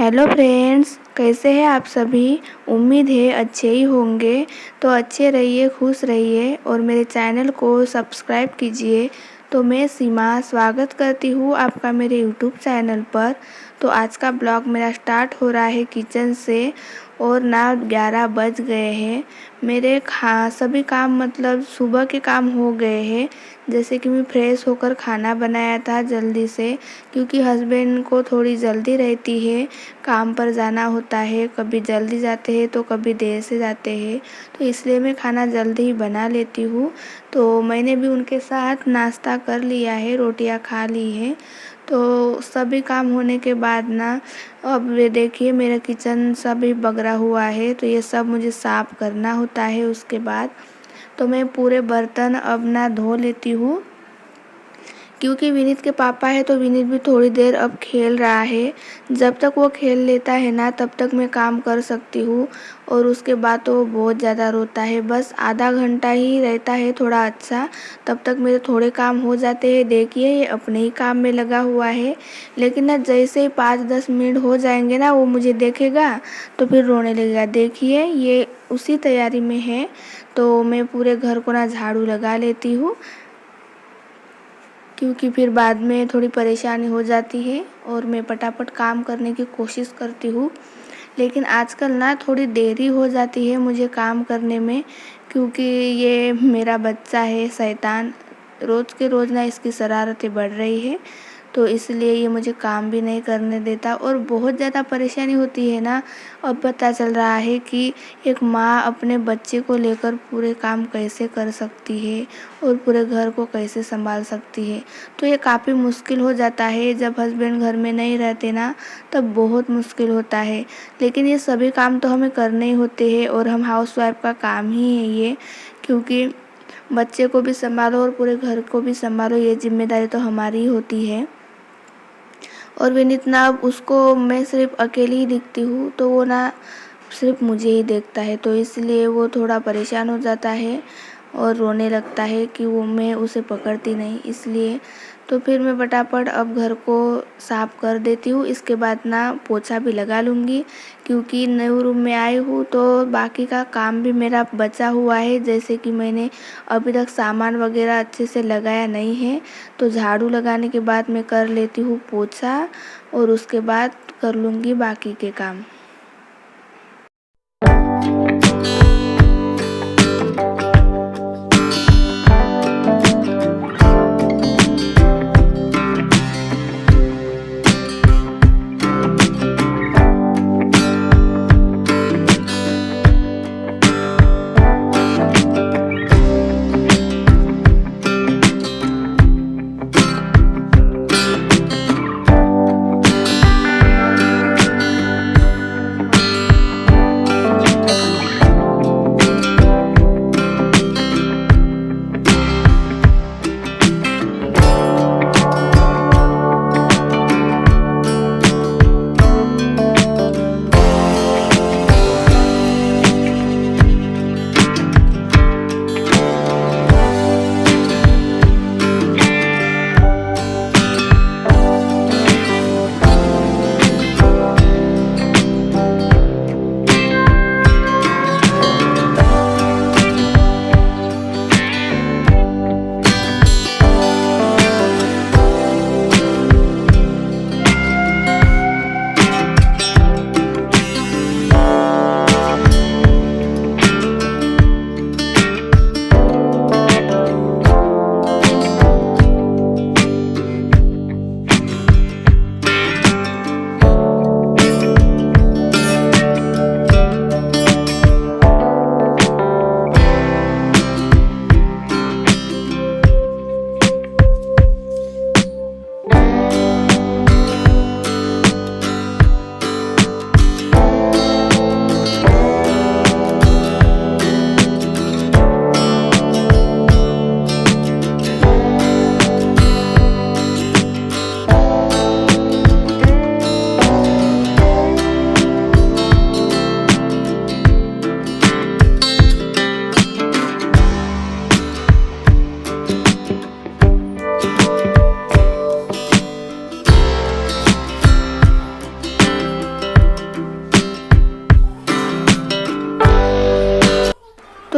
Hello friends, कैसे हैं आप सभी। उम्मीद है अच्छे ही होंगे। तो अच्छे रहिए, खुश रहिए और मेरे चैनल को सब्सक्राइब कीजिए। तो मैं सीमा स्वागत करती हूँ आपका मेरे यूट्यूब चैनल पर। तो आज का ब्लॉग मेरा स्टार्ट हो रहा है किचन से और ना 11 बज गए हैं। मेरे सभी काम मतलब सुबह के काम हो गए हैं। जैसे कि मैं फ्रेश होकर खाना बनाया था जल्दी से, क्योंकि हस्बैंड को थोड़ी जल्दी रहती है, काम पर जाना होता है। कभी जल्दी जाते हैं तो कभी देर से जाते हैं, तो इसलिए मैं खाना जल्दी ही बना लेती हूँ। तो मैंने भी उनके साथ नाश्ता कर लिया है, रोटियां खा ली है। तो सभी काम होने के बाद ना, अब ये देखिए मेरा किचन सभी बगरा हुआ है, तो ये सब मुझे साफ़ करना होता है। उसके बाद तो मैं पूरे बर्तन अब ना धो लेती हूँ, क्योंकि विनीत के पापा है तो विनीत भी थोड़ी देर अब खेल रहा है। जब तक वो खेल लेता है ना तब तक मैं काम कर सकती हूँ, और उसके बाद तो वो बहुत ज़्यादा रोता है। बस आधा घंटा ही रहता है थोड़ा अच्छा, तब तक मेरे थोड़े काम हो जाते हैं। देखिए ये अपने ही काम में लगा हुआ है, लेकिन ना जैसे ही 5-10 मिनट हो जाएंगे ना वो मुझे देखेगा तो फिर रोने लगेगा। देखिए ये उसी तैयारी में है। तो मैं पूरे घर को ना झाड़ू लगा लेती हूँ, क्योंकि फिर बाद में थोड़ी परेशानी हो जाती है और मैं फटाफट काम करने की कोशिश करती हूँ। लेकिन आजकल ना थोड़ी देरी हो जाती है मुझे काम करने में, क्योंकि ये मेरा बच्चा है शैतान, रोज़ के रोज़ ना इसकी शरारतें बढ़ रही है। तो इसलिए ये मुझे काम भी नहीं करने देता और बहुत ज़्यादा परेशानी होती है ना। अब पता चल रहा है कि एक माँ अपने बच्चे को लेकर पूरे काम कैसे कर सकती है और पूरे घर को कैसे संभाल सकती है। तो ये काफ़ी मुश्किल हो जाता है जब हस्बैंड घर में नहीं रहते ना, तब बहुत मुश्किल होता है। लेकिन ये सभी काम तो हमें करने ही होते हैं और हम हाउसवाइफ का काम ही है ये, क्योंकि बच्चे को भी संभालो और पूरे घर को भी संभालो, ये जिम्मेदारी तो हमारी ही होती है। और विनीत ना, अब उसको मैं सिर्फ अकेली ही दिखती हूँ, तो वो ना सिर्फ मुझे ही देखता है, तो इसलिए वो थोड़ा परेशान हो जाता है और रोने लगता है कि वो मैं उसे पकड़ती नहीं, इसलिए। तो फिर मैं फटाफट अब घर को साफ़ कर देती हूँ। इसके बाद ना पोछा भी लगा लूँगी, क्योंकि नए रूम में आई हूँ तो बाकी का काम भी मेरा बचा हुआ है। जैसे कि मैंने अभी तक सामान वगैरह अच्छे से लगाया नहीं है, तो झाड़ू लगाने के बाद मैं कर लेती हूँ पोछा और उसके बाद कर लूँगी बाकी के काम।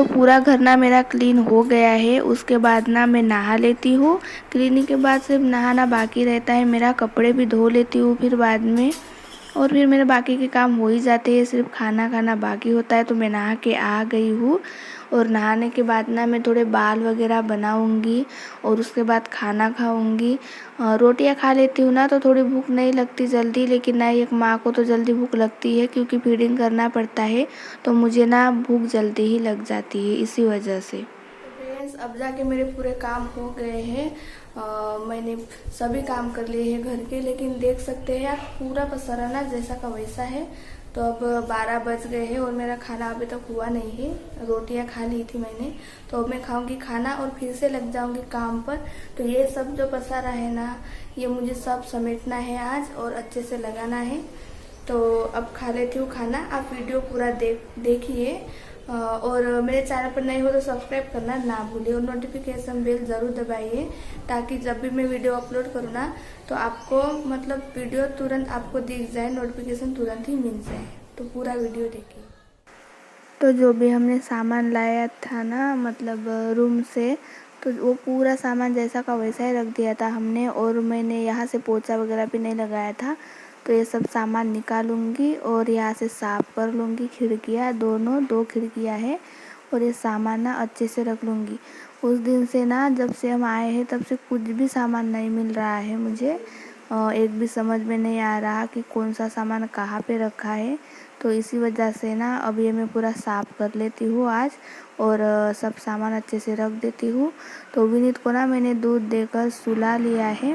तो पूरा घर ना मेरा क्लीन हो गया है। उसके बाद ना मैं नहा लेती हूँ। क्लीनिंग के बाद सिर्फ नहाना बाकी रहता है मेरा। कपड़े भी धो लेती हूँ फिर बाद में, और फिर मेरे बाकी के काम हो ही जाते हैं। सिर्फ खाना खाना बाकी होता है। तो मैं नहा के आ गई हूँ, और नहाने के बाद ना मैं थोड़े बाल वगैरह बनाऊँगी और उसके बाद खाना खाऊँगी। रोटियां खा लेती हूँ ना तो थोड़ी भूख नहीं लगती जल्दी, लेकिन ना एक माँ को तो जल्दी भूख लगती है क्योंकि फीडिंग करना पड़ता है, तो मुझे ना भूख जल्दी ही लग जाती है इसी वजह से। फ्रेंड्स, अब जाके मेरे पूरे काम हो गए हैं। मैंने सभी काम कर लिए हैं घर के, लेकिन देख सकते हैं आप पूरा पसारा ना जैसा का वैसा है। तो अब 12 बज गए हैं और मेरा खाना अभी तक हुआ नहीं है। रोटियां खा ली थी मैंने, तो अब मैं खाऊंगी खाना और फिर से लग जाऊंगी काम पर। तो ये सब जो पसारा है ना, ये मुझे सब समेटना है आज और अच्छे से लगाना है। तो अब खा लेती हूँ खाना। आप वीडियो पूरा देखिए, और मेरे चैनल पर नए हो तो सब्सक्राइब करना ना भूलिए और नोटिफिकेशन बेल ज़रूर दबाइए, ताकि जब भी मैं वीडियो अपलोड करूँ ना तो आपको मतलब वीडियो तुरंत आपको दिख जाए, नोटिफिकेशन तुरंत ही मिल जाए। तो पूरा वीडियो देखिए। तो जो भी हमने सामान लाया था ना मतलब रूम से, तो वो पूरा सामान जैसा का वैसा ही रख दिया था हमने, और मैंने यहाँ से पोछा वगैरह भी नहीं लगाया था। तो ये सब सामान निकालूंगी और यहाँ से साफ़ कर लूँगी। खिड़कियाँ दोनों 2 खिड़कियाँ है, और ये सामान ना अच्छे से रख लूँगी। उस दिन से ना जब से हम आए हैं तब से कुछ भी सामान नहीं मिल रहा है मुझे। एक भी समझ में नहीं आ रहा कि कौन सा सामान कहाँ पे रखा है। तो इसी वजह से ना अब ये मैं पूरा साफ़ कर लेती हूँ आज, और सब सामान अच्छे से रख देती हूँ। तो विनीत को ना मैंने दूध देकर सुला लिया है,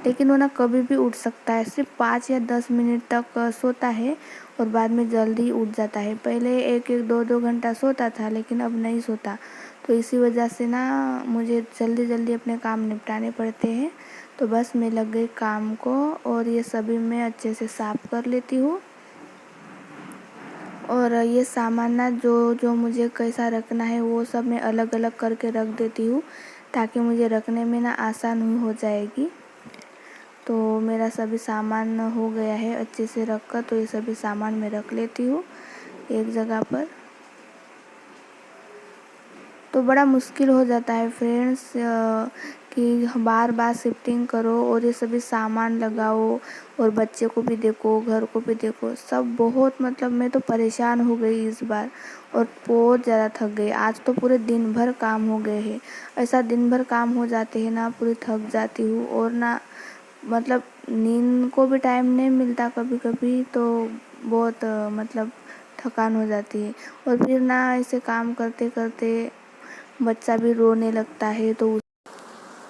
लेकिन वो ना कभी भी उठ सकता है। सिर्फ 5 या 10 मिनट तक सोता है और बाद में जल्दी उठ जाता है। पहले 1-1 2-2 घंटा सोता था, लेकिन अब नहीं सोता। तो इसी वजह से ना मुझे जल्दी जल्दी अपने काम निपटाने पड़ते हैं। तो बस मैं लग गई काम को, और ये सभी मैं अच्छे से साफ़ कर लेती हूँ। और ये सामान ना जो जो मुझे कैसा रखना है वो सब मैं अलग अलग करके रख देती हूँ, ताकि मुझे रखने में ना आसान हो जाएगी। तो मेरा सभी सामान हो गया है अच्छे से रख कर। तो ये सभी सामान मैं रख लेती हूँ एक जगह पर। तो बड़ा मुश्किल हो जाता है फ्रेंड्स कि बार बार शिफ्टिंग करो और ये सभी सामान लगाओ, और बच्चे को भी देखो, घर को भी देखो, सब बहुत मतलब मैं तो परेशान हो गई इस बार, और बहुत ज़्यादा थक गई। आज तो पूरे दिन भर काम हो गए हैं। ऐसा दिन भर काम हो जाते हैं ना, पूरी थक जाती हूँ, और ना मतलब नींद को भी टाइम नहीं मिलता कभी कभी। तो बहुत मतलब थकान हो जाती है। और फिर ना ऐसे काम करते करते बच्चा भी रोने लगता है। तो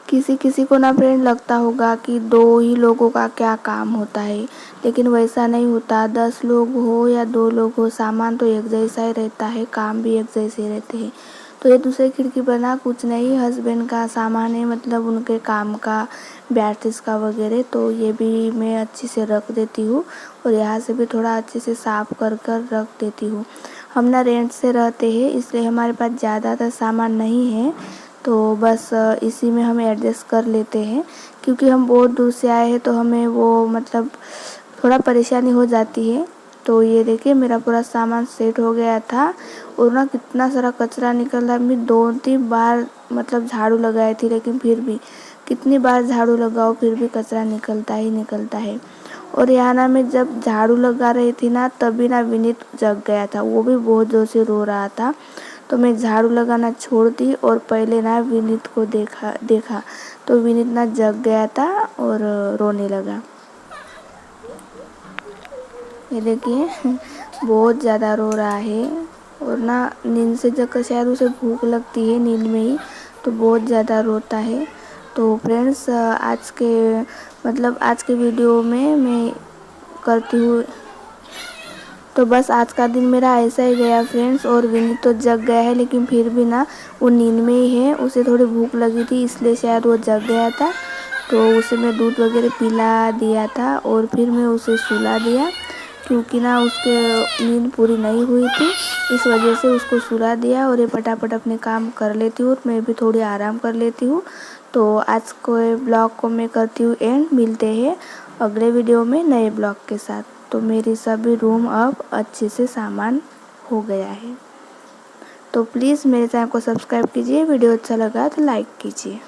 किसी किसी को ना फ्रेंड लगता होगा कि 2 ही लोगों का क्या काम होता है, लेकिन वैसा नहीं होता। 10 लोग हो या 2 लोग हो, सामान तो एक जैसा ही रहता है, काम भी एक जैसे रहते हैं। तो ये दूसरी खिड़की पर ना कुछ नहीं हस्बैंड का सामान है, मतलब उनके काम का, बैटरीज का वगैरह। तो ये भी मैं अच्छे से रख देती हूँ, और यहाँ से भी थोड़ा अच्छे से साफ़ कर कर रख देती हूँ। हम ना रेंट से रहते हैं, इसलिए हमारे पास ज़्यादातर सामान नहीं है। तो बस इसी में हम एडजस्ट कर लेते हैं, क्योंकि हम बहुत दूर से आए हैं तो हमें वो मतलब थोड़ा परेशानी हो जाती है। तो ये देखिए मेरा पूरा सामान सेट हो गया था, और ना कितना सारा कचरा निकल रहा है। मैं 2-3 बार मतलब झाड़ू लगाई थी, लेकिन फिर भी कितनी बार झाड़ू लगाओ फिर भी कचरा निकलता ही निकलता है। और यहाँ ना मैं जब झाड़ू लगा रही थी ना तभी ना विनीत जग गया था, वो भी बहुत ज़ोर से रो रहा था। तो मैं झाड़ू लगाना छोड़ दी और पहले ना विनीत को देखा। तो विनीत ना जग गया था और रोने लगा। ये देखिए बहुत ज़्यादा रो रहा है, और ना नींद से जगकर शायद उसे भूख लगती है नींद में ही, तो बहुत ज़्यादा रोता है। तो फ्रेंड्स आज के वीडियो में मैं करती हूँ। तो बस आज का दिन मेरा ऐसा ही गया फ्रेंड्स, और विनीत तो जग गया है, लेकिन फिर भी ना वो नींद में ही है। उसे थोड़ी भूख लगी थी इसलिए शायद वो जग गया था। तो उसे मैं दूध वगैरह पिला दिया था, और फिर मैं उसे सुला दिया, क्योंकि ना उसके नींद पूरी नहीं हुई थी, इस वजह से उसको सुला दिया। और ये फटाफट अपने काम कर लेती हूँ, और मैं भी थोड़ी आराम कर लेती हूँ। तो आज के ब्लॉग को मैं करती हूँ एंड। मिलते हैं अगले वीडियो में नए ब्लॉग के साथ। तो मेरी सभी रूम अब अच्छे से सामान हो गया है। तो प्लीज़ मेरे चैनल को सब्सक्राइब कीजिए। वीडियो अच्छा लगा तो लाइक कीजिए।